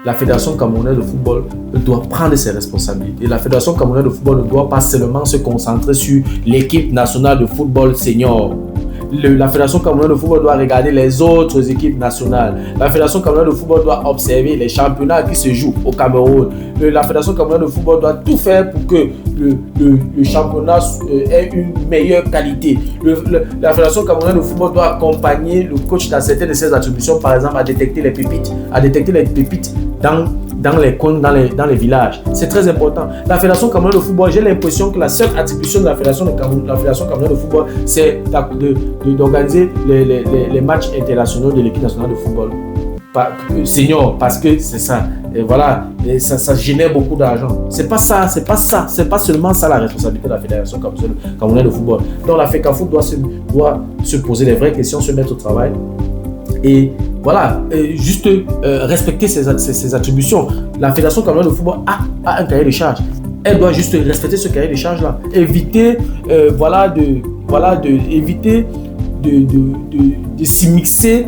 la Fédération camerounaise de football doit prendre ses responsabilités. La Fédération camerounaise de football ne doit pas seulement se concentrer sur l'équipe nationale de football senior. La Fédération camerounaise de football doit regarder les autres équipes nationales. La Fédération camerounaise de football doit observer les championnats qui se jouent au Cameroun. La Fédération camerounaise de football doit tout faire pour que le championnat ait une meilleure qualité. La Fédération camerounaise de football doit accompagner le coach dans certaines de ses attributions, par exemple à détecter les pépites dans les coins, dans les villages. C'est très important. La Fédération camerounaise de football, j'ai l'impression que la seule attribution de la Fédération camerounaise de football, c'est d'organiser les matchs internationaux de l'équipe nationale de football senior, parce que c'est ça. Et voilà, et ça génère beaucoup d'argent. C'est pas seulement ça la responsabilité de la Fédération camerounaise de football. Donc la FECAFOOT doit se poser les vraies questions, se mettre au travail. Et voilà, juste respecter ses attributions. La Fédération camerounaise de football a un cahier de charges. Elle doit juste respecter ce cahier de charges-là. Éviter, éviter de s'immiscer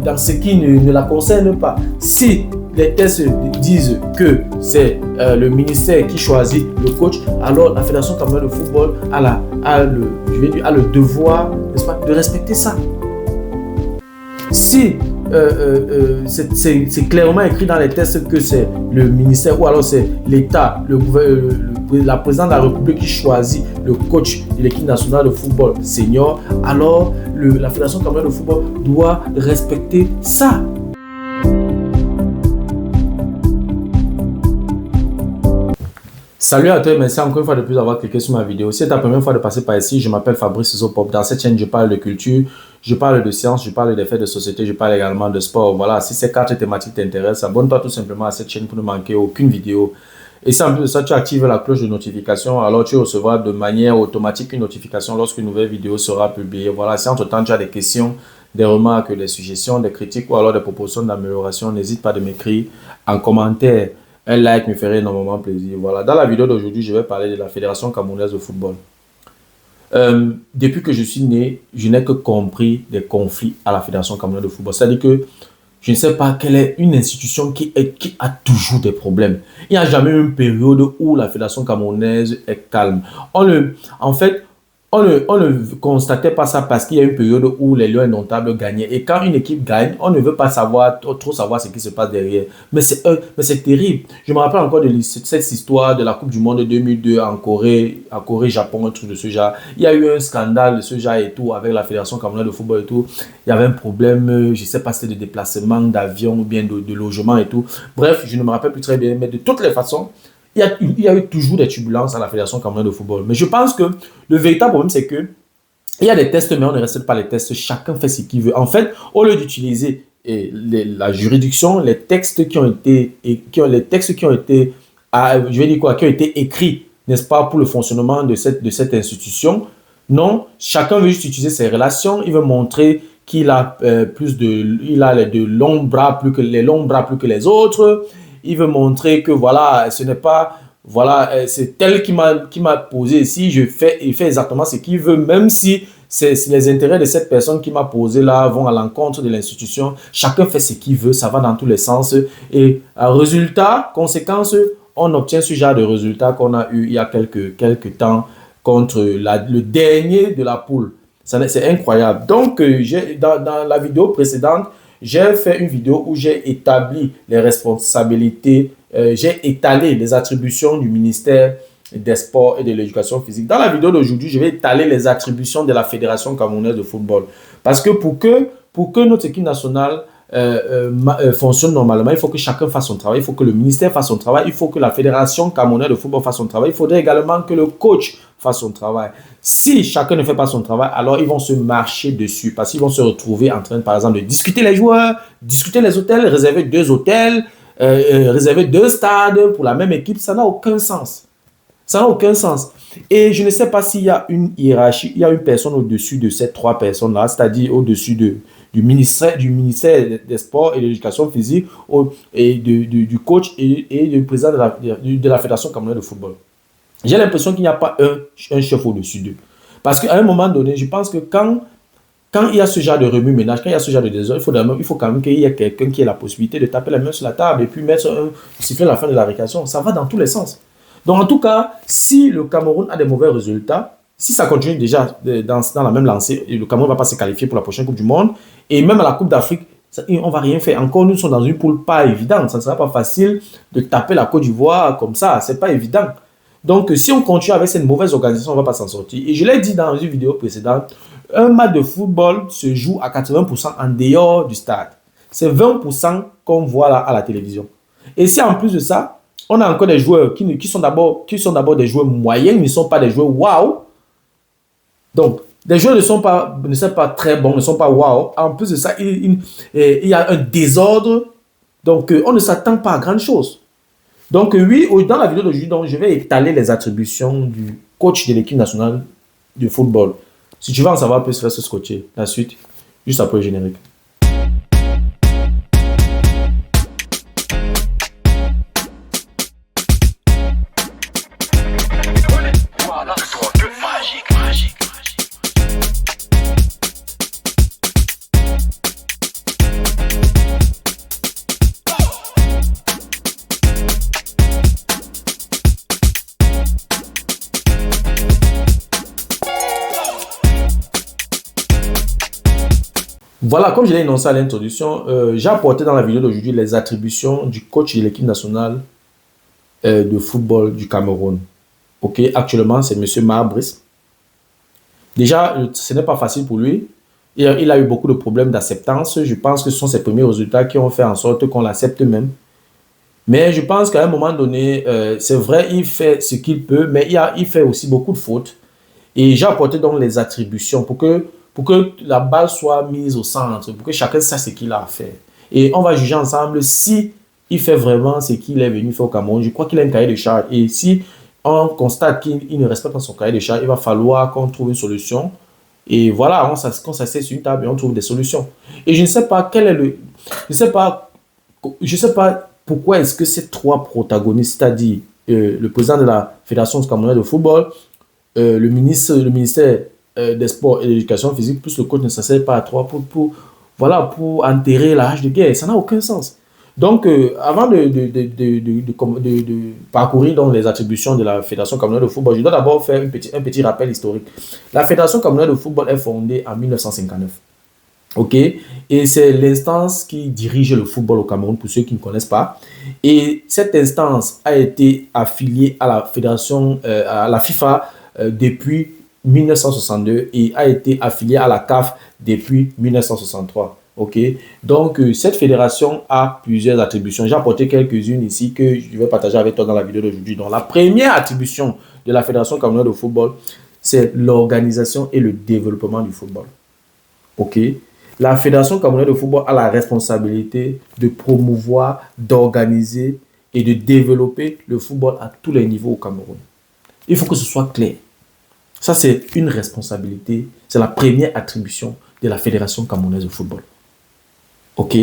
dans ce qui ne la concerne pas. Si les tests disent que c'est le ministère qui choisit le coach, alors la Fédération camerounaise de football a le devoir, n'est-ce pas, de respecter ça. Si c'est clairement écrit dans les tests que c'est le ministère ou alors c'est l'État, la présidente de la République qui choisit le coach de l'équipe nationale de football senior, alors la Fédération camerounaise de football doit respecter ça. Salut à toi et merci encore une fois de plus d'avoir cliqué sur ma vidéo. Si c'est ta première fois de passer par ici, je m'appelle Fabrice Isopop. Dans cette chaîne, je parle de culture, je parle de science, je parle des faits de société, je parle également de sport. Voilà, si ces 4 thématiques t'intéressent, abonne-toi tout simplement à cette chaîne pour ne manquer aucune vidéo. Et si en plus de ça, tu actives la cloche de notification, alors tu recevras de manière automatique une notification lorsqu'une nouvelle vidéo sera publiée. Voilà, si entre-temps tu as des questions, des remarques, des suggestions, des critiques ou alors des propositions d'amélioration, n'hésite pas de m'écrire en commentaire. Un like me ferait énormément plaisir. Voilà. Dans la vidéo d'aujourd'hui, je vais parler de la Fédération camerounaise de football. Depuis que je suis né, je n'ai que compris des conflits à la Fédération camerounaise de football. C'est-à-dire que je ne sais pas quelle est une institution qui a toujours des problèmes. Il n'y a jamais eu une période où la Fédération camerounaise est calme. On ne constatait pas ça parce qu'il y a une période où les Lions indomptables gagnaient. Et quand une équipe gagne, on ne veut pas trop savoir ce qui se passe derrière. Mais c'est terrible. Je me rappelle encore de cette histoire de la Coupe du Monde 2002 en Corée, Japon, un truc de ce genre. Il y a eu un scandale de ce genre et tout avec la Fédération camerounaise de football et tout. Il y avait un problème, je ne sais pas si c'était de déplacement d'avion ou bien de logement et tout. Bref, je ne me rappelle plus très bien. Mais de toutes les façons, il y a eu toujours des turbulences à la Fédération camerounaise de football. Mais je pense que le véritable problème, c'est que il y a des tests, mais on ne respecte pas les tests. Chacun fait ce qu'il veut. En fait, au lieu d'utiliser la juridiction, les textes qui ont été écrits, n'est-ce pas, pour le fonctionnement de cette institution, non, chacun veut juste utiliser ses relations. Il veut montrer qu'il a les longs bras plus que les autres. Il veut montrer que voilà, ce n'est pas, voilà, c'est tel qui m'a posé ici, il fait exactement ce qu'il veut, même si les intérêts de cette personne qui m'a posé là vont à l'encontre de l'institution. Chacun fait ce qu'il veut, ça va dans tous les sens. Et conséquence, on obtient ce genre de résultat qu'on a eu il y a quelques temps contre le dernier de la poule. C'est incroyable. Donc, dans la vidéo précédente, j'ai fait une vidéo où j'ai établi les responsabilités, j'ai étalé les attributions du ministère des Sports et de l'Éducation physique. Dans la vidéo d'aujourd'hui, je vais étaler les attributions de la Fédération camerounaise de football. Parce que pour que notre équipe nationale fonctionne normalement, il faut que chacun fasse son travail, il faut que le ministère fasse son travail, il faut que la Fédération camerounaise de football fasse son travail, il faudrait également que le coach fasse son travail. Si chacun ne fait pas son travail, alors ils vont se marcher dessus parce qu'ils vont se retrouver en train, par exemple, de discuter les joueurs, discuter les hôtels, réserver 2 hôtels, réserver 2 stades pour la même équipe. Ça n'a aucun sens. Ça n'a aucun sens. Et je ne sais pas s'il y a une hiérarchie, il y a une personne au-dessus de ces 3 personnes-là, c'est-à-dire au-dessus du ministère des Sports et de l'Éducation physique, et du coach et du président de la Fédération camerounaise de football. J'ai l'impression qu'il n'y a pas un chef au-dessus d'eux. Parce qu'à un moment donné, je pense que quand quand il y a ce genre de remue-ménage, quand il y a ce genre de désordre, il faut quand même qu'il y ait quelqu'un qui ait la possibilité de taper la main sur la table et puis mettre siffler la fin de la récréation. Ça va dans tous les sens. Donc, en tout cas, si le Cameroun a des mauvais résultats, si ça continue déjà dans la même lancée, le Cameroun ne va pas se qualifier pour la prochaine Coupe du Monde. Et même à la Coupe d'Afrique, on ne va rien faire. Encore, nous sommes dans une poule pas évidente. Ça ne sera pas facile de taper la Côte d'Ivoire comme ça. Ce n'est pas évident. Donc, si on continue avec cette mauvaise organisation, on ne va pas s'en sortir. Et je l'ai dit dans une vidéo précédente, un match de football se joue à 80% en dehors du stade. C'est 20% qu'on voit là à la télévision. Et si en plus de ça, on a encore des joueurs qui sont d'abord des joueurs moyens, ne sont pas des joueurs waouh. Donc, des joueurs ne sont pas très bons, ne sont pas waouh. En plus de ça, il y a un désordre. Donc, on ne s'attend pas à grand chose. Donc, oui, dans la vidéo d'aujourd'hui, je vais étaler les attributions du coach de l'équipe nationale de football. Si tu veux en savoir plus, reste scotché. La suite, juste après le générique. Voilà, comme je l'ai énoncé à l'introduction, j'ai apporté dans la vidéo d'aujourd'hui les attributions du coach de l'équipe nationale de football du Cameroun. Ok, actuellement, c'est M. Mahabris. Déjà, ce n'est pas facile pour lui. Il a eu beaucoup de problèmes d'acceptance. Je pense que ce sont ses premiers résultats qui ont fait en sorte qu'on l'accepte même. Mais je pense qu'à un moment donné, c'est vrai, il fait ce qu'il peut, mais il fait aussi beaucoup de fautes. Et j'ai apporté donc les attributions pour que la balle soit mise au centre, pour que chacun sache ce qu'il a à faire. Et on va juger ensemble si il fait vraiment ce qu'il est venu faire au Cameroun. Je crois qu'il a un cahier de charge. Et si on constate qu'il ne respecte pas son cahier de charge, il va falloir qu'on trouve une solution. Et voilà, on s'assied sur une table et on trouve des solutions. Et je ne sais pas quel est je sais pas pourquoi est-ce que ces trois protagonistes, c'est-à-dire le président de la Fédération camerounaise de football, le ministère des Sports et de l'Éducation physique, plus le coach ne s'asseye pas à trois pour enterrer la hache de guerre. Ça n'a aucun sens. Donc, avant de parcourir donc, les attributions de la Fédération camerounaise de football, je dois d'abord faire un petit rappel historique. La Fédération camerounaise de football est fondée en 1959. OK? Et c'est l'instance qui dirige le football au Cameroun, pour ceux qui ne connaissent pas. Et cette instance a été affiliée à la Fédération, à la FIFA depuis 1962 et a été affiliée à la CAF depuis 1963. OK? Donc, cette fédération a plusieurs attributions. J'ai apporté quelques-unes ici que je vais partager avec toi dans la vidéo d'aujourd'hui. Donc, la première attribution de la Fédération camerounaise de football, c'est l'organisation et le développement du football. OK? La Fédération camerounaise de football a la responsabilité de promouvoir, d'organiser et de développer le football à tous les niveaux au Cameroun. Il faut que ce soit clair. Ça, c'est une responsabilité. C'est la première attribution de la Fédération camerounaise de football. OK?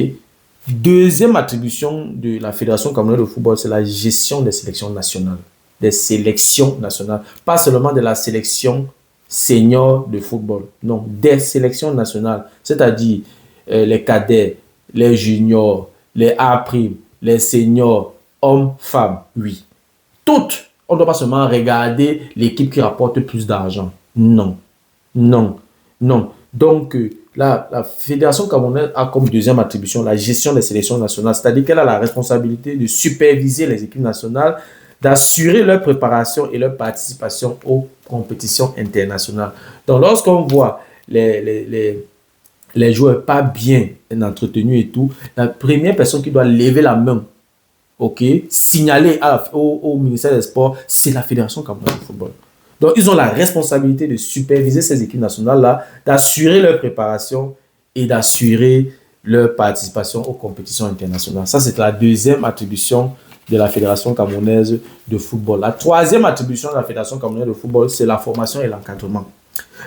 Deuxième attribution de la Fédération camerounaise de football, c'est la gestion des sélections nationales. Des sélections nationales. Pas seulement de la sélection senior de football. Non, des sélections nationales. C'est-à-dire les cadets, les juniors, les A', les seniors, hommes, femmes, oui. Toutes. On ne doit pas seulement regarder l'équipe qui rapporte plus d'argent. Non. Non. Non. Donc, la Fédération camerounaise a comme deuxième attribution la gestion des sélections nationales. C'est-à-dire qu'elle a la responsabilité de superviser les équipes nationales, d'assurer leur préparation et leur participation aux compétitions internationales. Donc, lorsqu'on voit les joueurs pas bien entretenus et tout, la première personne qui doit lever la main, OK, signaler au ministère des Sports, c'est la Fédération camerounaise de football. Donc, ils ont la responsabilité de superviser ces équipes nationales-là, d'assurer leur préparation et d'assurer leur participation aux compétitions internationales. Ça, c'est la deuxième attribution de la Fédération camerounaise de football. La troisième attribution de la Fédération camerounaise de football, c'est la formation et l'encadrement.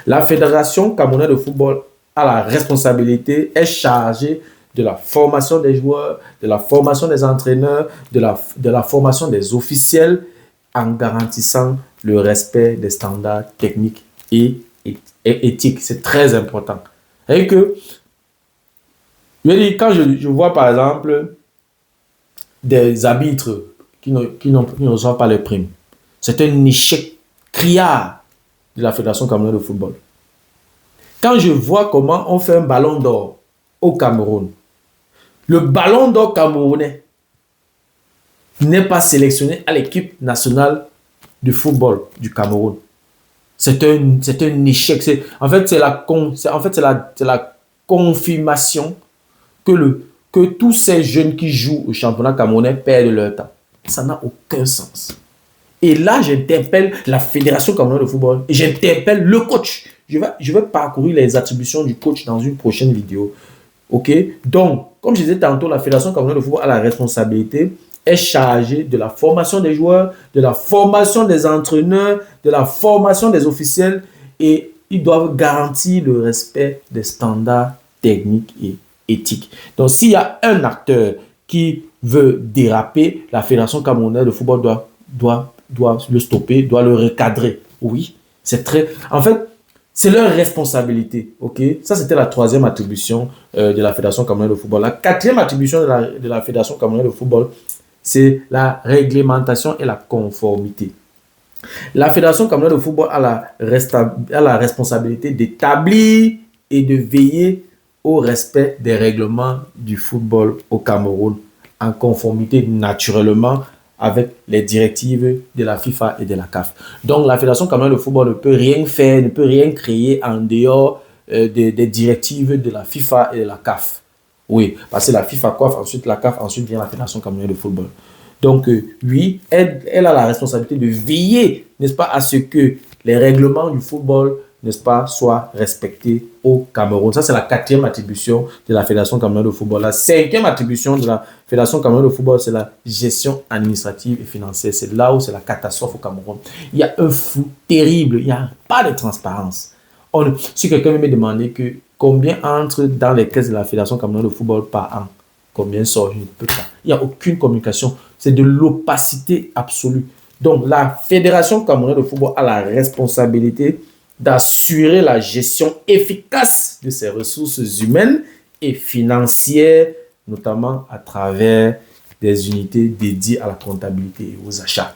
La Fédération camerounaise de football a la responsabilité, est chargée de la formation des joueurs, de la formation des entraîneurs, de la formation des officiels, en garantissant le respect des standards techniques et éthiques. C'est très important. Et que, je veux dire, quand je vois par exemple des arbitres qui ne reçoivent pas les primes, c'est un échec criard de la Fédération camerounaise de football. Quand je vois comment on fait un ballon d'or au Cameroun, le ballon d'or camerounais n'est pas sélectionné à l'équipe nationale de football du Cameroun. C'est un échec. En fait, c'est la confirmation que tous ces jeunes qui jouent au championnat camerounais perdent leur temps. Ça n'a aucun sens. Et là, j'interpelle la Fédération camerounaise de football et j'interpelle le coach. Je vais parcourir les attributions du coach dans une prochaine vidéo. OK? Donc, comme je disais tantôt, la Fédération camerounaise de football a la responsabilité, est chargée de la formation des joueurs, de la formation des entraîneurs, de la formation des officiels et ils doivent garantir le respect des standards techniques et éthiques. Donc, s'il y a un acteur qui veut déraper, la Fédération camerounaise de football doit le stopper, doit le recadrer. Oui, c'est très... En fait, c'est leur responsabilité. OK? Ça, c'était la troisième attribution de la Fédération camerounaise de football. La quatrième attribution de la Fédération camerounaise de football, c'est la réglementation et la conformité. La Fédération camerounaise de football a la responsabilité d'établir et de veiller au respect des règlements du football au Cameroun, en conformité naturellement avec les directives de la FIFA et de la CAF. Donc, la Fédération camerounaise de football ne peut rien faire, ne peut rien créer en dehors des directives de la FIFA et de la CAF. Oui, parce que la FIFA coiffe, ensuite la CAF, ensuite vient la Fédération camerounaise de football. Donc, oui, elle a la responsabilité de veiller, n'est-ce pas, à ce que les règlements du football, n'est-ce pas, soient respectés au Cameroun. Ça, c'est la quatrième attribution de la Fédération camerounaise de football. La cinquième attribution de la Fédération camerounaise de football, c'est la gestion administrative et financière. C'est là où c'est la catastrophe au Cameroun. Il y a un flou terrible, il n'y a pas de transparence. Si quelqu'un me demandait que combien entre dans les caisses de la Fédération camerounaise de football par an, combien sort, je ne peux pas. Il n'y a aucune communication. C'est de l'opacité absolue. Donc, la Fédération camerounaise de football a la responsabilité d'assurer la gestion efficace de ses ressources humaines et financières, notamment à travers des unités dédiées à la comptabilité et aux achats.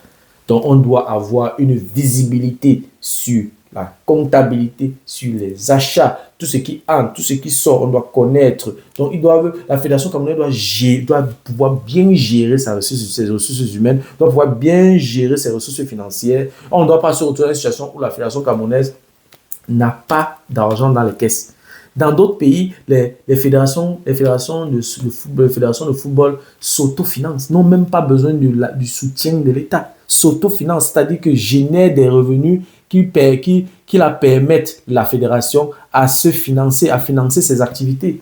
Donc, on doit avoir une visibilité sur la comptabilité, sur les achats, tout ce qui entre, tout ce qui sort, on doit connaître. Donc, la Fédération camerounaise doit pouvoir bien gérer ses ressources humaines, doit pouvoir bien gérer ses ressources financières. On ne doit pas se retrouver dans une situation où la Fédération camerounaise n'a pas d'argent dans les caisses. Dans d'autres pays, les fédérations de football s'autofinancent, n'ont même pas besoin du soutien de l'État. S'autofinancent, c'est-à-dire que génèrent des revenus qui la permettent, la fédération, à se financer, à financer ses activités.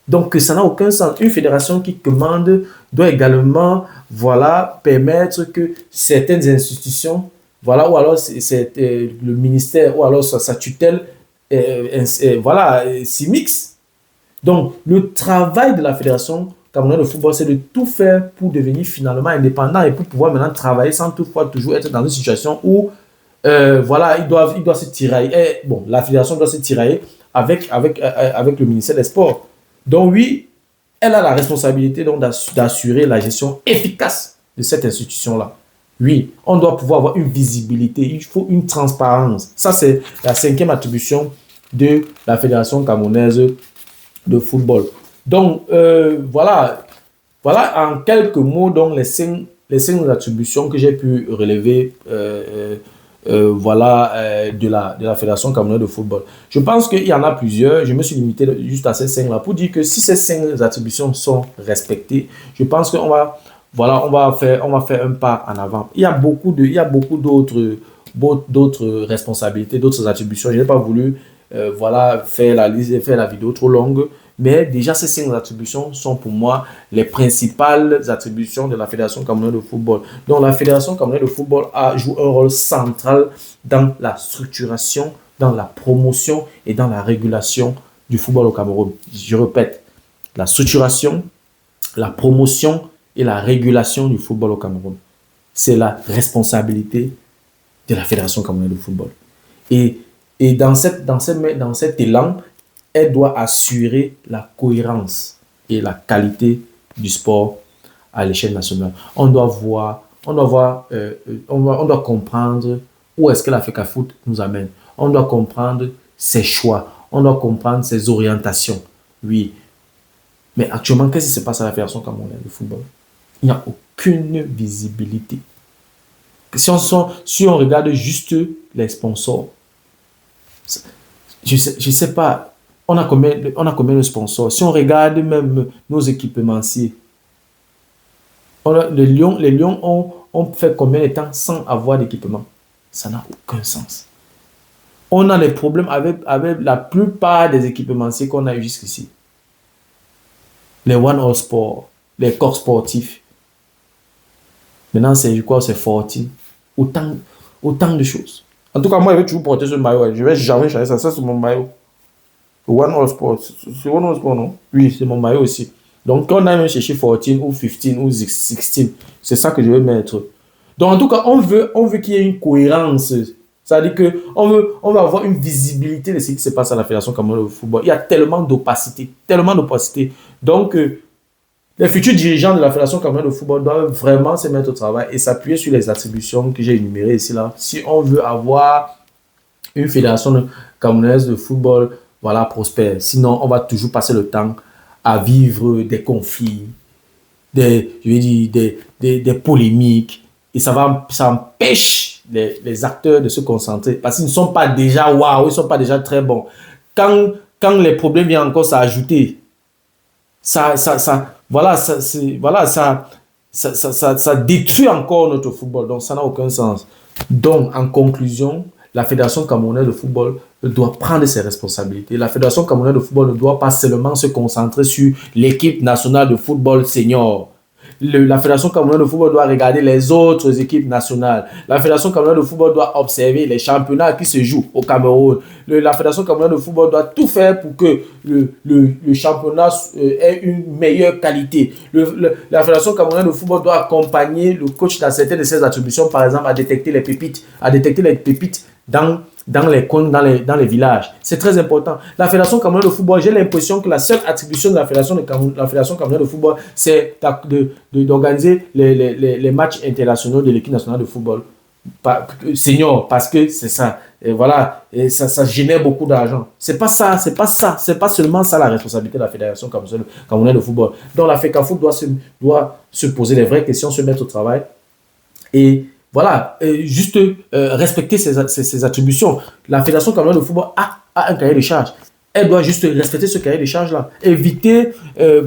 Donc, ça n'a aucun sens. Une fédération qui commande doit également, voilà, permettre que certaines institutions, voilà, ou alors c'est le ministère, ou alors sa tutelle, voilà, s'y mixe. Donc, le travail de la Fédération camerounaise de football, c'est de tout faire pour devenir finalement indépendant et pour pouvoir maintenant travailler sans toutefois toujours être dans une situation où voilà, il doit se tirailler. Bon, la fédération doit se tirailler avec le ministère des Sports. Donc oui, elle a la responsabilité d'assurer la gestion efficace de cette institution-là. Oui, on doit pouvoir avoir une visibilité, il faut une transparence. Ça, c'est la cinquième attribution de la Fédération camerounaise de football. Donc, voilà en quelques mots donc, les cinq attributions que j'ai pu relever de la Fédération camerounaise de football. Je pense qu'il y en a plusieurs. Je me suis limité juste à ces cinq-là pour dire que si ces cinq attributions sont respectées, je pense qu'on va, on va faire un pas en avant. Il y a beaucoup d'autres responsabilités, d'autres attributions. Je n'ai pas voulu faire la liste et faire la vidéo trop longue. Mais déjà, ces cinq attributions sont pour moi les principales attributions de la Fédération camerounaise de football. Donc, la Fédération camerounaise de football joue un rôle central dans la structuration, dans la promotion et dans la régulation du football au Cameroun. Je répète, la structuration, la promotion et la régulation du football au Cameroun. C'est la responsabilité de la Fédération camerounaise de football. Et dans cet élan, elle doit assurer la cohérence et la qualité du sport à l'échelle nationale. On doit comprendre où est-ce que l'Africafoot nous amène. On doit comprendre ses choix. On doit comprendre ses orientations. Oui. Mais actuellement, qu'est-ce qui se passe à la Fédération camerounaise de football? Il n'y a aucune visibilité. Si on regarde juste les sponsors, je sais pas, on a combien de sponsors? Si on regarde même nos équipementiers, les Lions ont fait combien de temps sans avoir d'équipement? Ça n'a aucun sens. On a des problèmes avec la plupart des équipementiers qu'on a eu jusqu'ici. Les One All Sport, les corps sportifs. Maintenant, c'est quoi? C'est 14. Autant de choses. En tout cas, moi, je vais toujours porter ce maillot. Je ne vais jamais changer ça. Ça, c'est mon maillot. One All Sport. C'est One All Sport, non? Oui, c'est mon maillot aussi. Donc, quand on a même cherché 14 ou 15 ou 16, c'est ça que je vais mettre. Donc, en tout cas, on veut qu'il y ait une cohérence. C'est-à-dire qu'on veut avoir une visibilité de ce qui se passe à la Fédération camerounaise de football. Il y a tellement d'opacité. Donc, les futurs dirigeants de la Fédération camerounaise de football doivent vraiment se mettre au travail et s'appuyer sur les attributions que j'ai énumérées ici là. Si on veut avoir une Fédération camerounaise de football, voilà, prospère. Sinon, on va toujours passer le temps à vivre des conflits, des polémiques, et ça empêche les acteurs de se concentrer parce qu'ils ne sont pas déjà waouh, ils ne sont pas déjà très bons. Quand les problèmes viennent encore s'ajouter, ça détruit encore notre football. Donc, ça n'a aucun sens. Donc, en conclusion, la Fédération camerounaise de football doit prendre ses responsabilités. La Fédération camerounaise de football ne doit pas seulement se concentrer sur l'équipe nationale de football senior. La Fédération camerounaise de football doit regarder les autres équipes nationales. La Fédération camerounaise de football doit observer les championnats qui se jouent au Cameroun. La Fédération camerounaise de football doit tout faire pour que le championnat ait une meilleure qualité. La Fédération camerounaise de football doit accompagner le coach dans certaines de ses attributions, par exemple à détecter les pépites dans les coins, dans les villages. C'est très important. La Fédération camerounaise de football, j'ai l'impression que la seule attribution de la Fédération camerounaise de football, c'est d'organiser les matchs internationaux de l'équipe nationale de football senior, parce que c'est ça. Et voilà, et ça génère beaucoup d'argent. C'est pas seulement ça la responsabilité de la Fédération camerounaise de football. Donc la FECAFOOT doit se poser les vraies questions, se mettre au travail et voilà, juste respecter ses attributions. La Fédération camerounaise de football a un cahier de charges. Elle doit juste respecter ce cahier de charges-là. Éviter de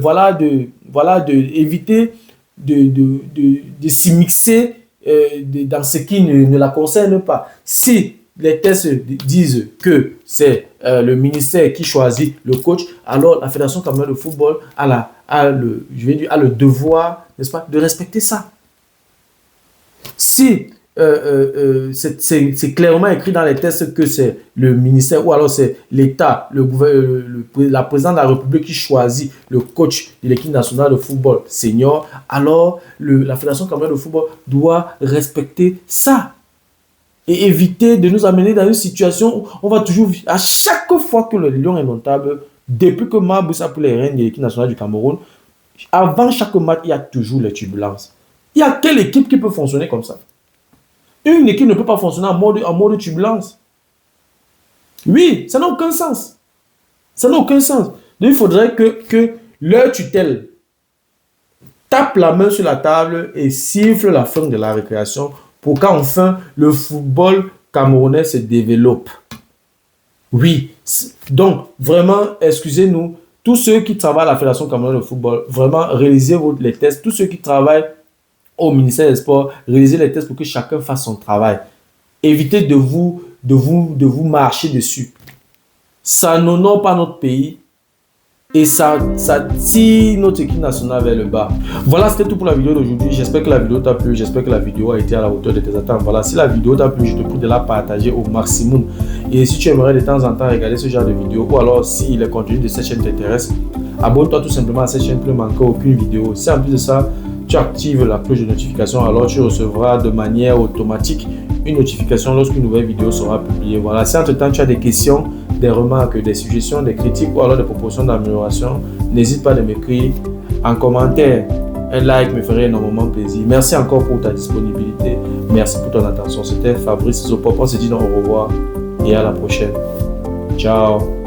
s'immiscer dans ce qui ne la concerne pas. Si les tests disent que c'est le ministère qui choisit le coach, alors la Fédération camerounaise de football a le devoir, n'est-ce pas, de respecter ça. Si c'est clairement écrit dans les tests que c'est le ministère ou alors c'est l'État, la présidente de la République qui choisit le coach de l'équipe nationale de football senior, alors la Fédération camerounaise de football doit respecter ça et éviter de nous amener dans une situation où on va toujours, à chaque fois que le Lion est notable, depuis que Maboussa a pris les rênes de l'équipe nationale du Cameroun, avant chaque match, il y a toujours les turbulences. Il y a quelle équipe qui peut fonctionner comme ça? Une équipe ne peut pas fonctionner en mode turbulence. Oui, ça n'a aucun sens. Ça n'a aucun sens. Donc, il faudrait que leur tutelle tape la main sur la table et siffle la fin de la récréation pour qu'enfin le football camerounais se développe. Oui. Donc, vraiment, excusez-nous, tous ceux qui travaillent à la Fédération camerounaise de football, vraiment, réalisez les tests. Tous ceux qui travaillent au ministère des Sports, réalisez les tests pour que chacun fasse son travail. Évitez de vous marcher dessus. Ça n'honore pas notre pays et ça tire notre équipe nationale vers le bas. Voilà, c'était tout pour la vidéo d'aujourd'hui. J'espère que la vidéo t'a plu. J'espère que la vidéo a été à la hauteur de tes attentes. Voilà, si la vidéo t'a plu, je te prie de la partager au maximum. Et si tu aimerais de temps en temps regarder ce genre de vidéo ou alors si le contenu de cette chaîne t'intéresse, abonne-toi tout simplement à cette chaîne pour ne manquer aucune vidéo. Si en plus de ça, tu actives la cloche de notification, alors tu recevras de manière automatique une notification lorsqu'une nouvelle vidéo sera publiée. Voilà, si entre-temps tu as des questions, des remarques, des suggestions, des critiques ou alors des propositions d'amélioration, n'hésite pas à m'écrire en commentaire. Un like me ferait énormément plaisir. Merci encore pour ta disponibilité. Merci pour ton attention. C'était Fabrice Zopop. On se dit au revoir et à la prochaine. Ciao.